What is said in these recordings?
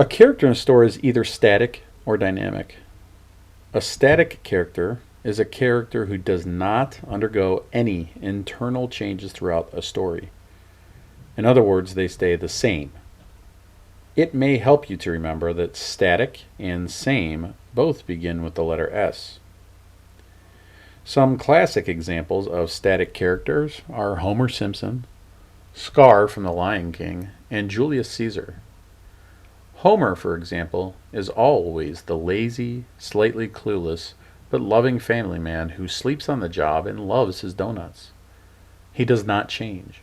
A character in a story is either static or dynamic. A static character is a character who does not undergo any internal changes throughout a story. In other words, they stay the same. It may help you to remember that static and same both begin with the letter S. Some classic examples of static characters are Homer Simpson, Scar from The Lion King, and Julius Caesar. Homer, for example, is always the lazy, slightly clueless, but loving family man who sleeps on the job and loves his donuts. He does not change.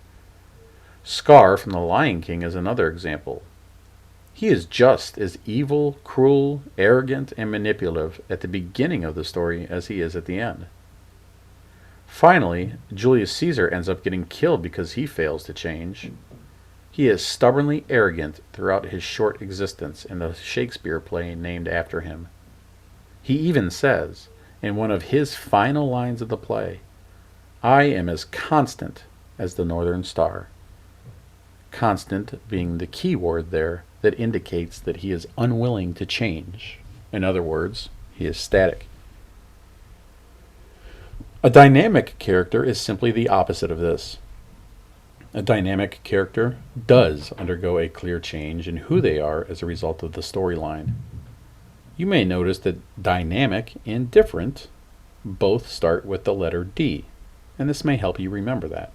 Scar from The Lion King is another example. He is just as evil, cruel, arrogant, and manipulative at the beginning of the story as he is at the end. Finally, Julius Caesar ends up getting killed because he fails to change. He is stubbornly arrogant throughout his short existence in the Shakespeare play named after him. He even says, in one of his final lines of the play, "I am as constant as the northern star." Constant being the key word there that indicates that he is unwilling to change. In other words, he is static. A dynamic character is simply the opposite of this. A dynamic character does undergo a clear change in who they are as a result of the storyline. You may notice that dynamic and different both start with the letter D, and this may help you remember that.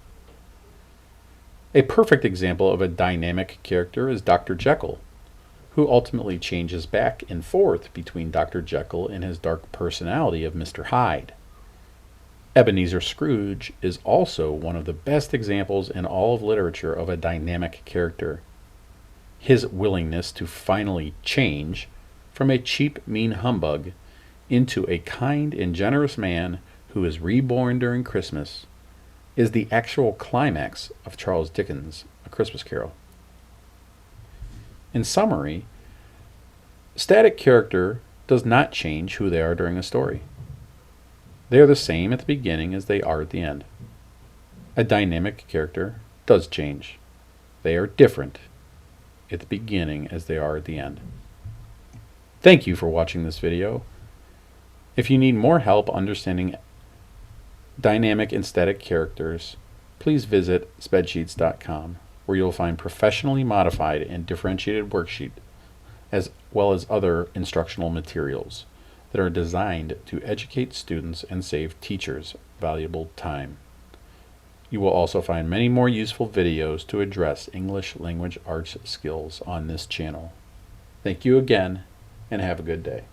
A perfect example of a dynamic character is Dr. Jekyll, who ultimately changes back and forth between Dr. Jekyll and his dark personality of Mr. Hyde. Ebenezer Scrooge is also one of the best examples in all of literature of a dynamic character. His willingness to finally change from a cheap, mean humbug into a kind and generous man who is reborn during Christmas is the actual climax of Charles Dickens' A Christmas Carol. In summary, static character does not change who they are during a story. They are the same at the beginning as they are at the end. A dynamic character does change. They are different at the beginning as they are at the end. Thank you for watching this video. If you need more help understanding dynamic and static characters, please visit spedsheets.com, where you'll find professionally modified and differentiated worksheets as well as other instructional materials that are designed to educate students and save teachers valuable time. You will also find many more useful videos to address English language arts skills on this channel. Thank you again, and have a good day.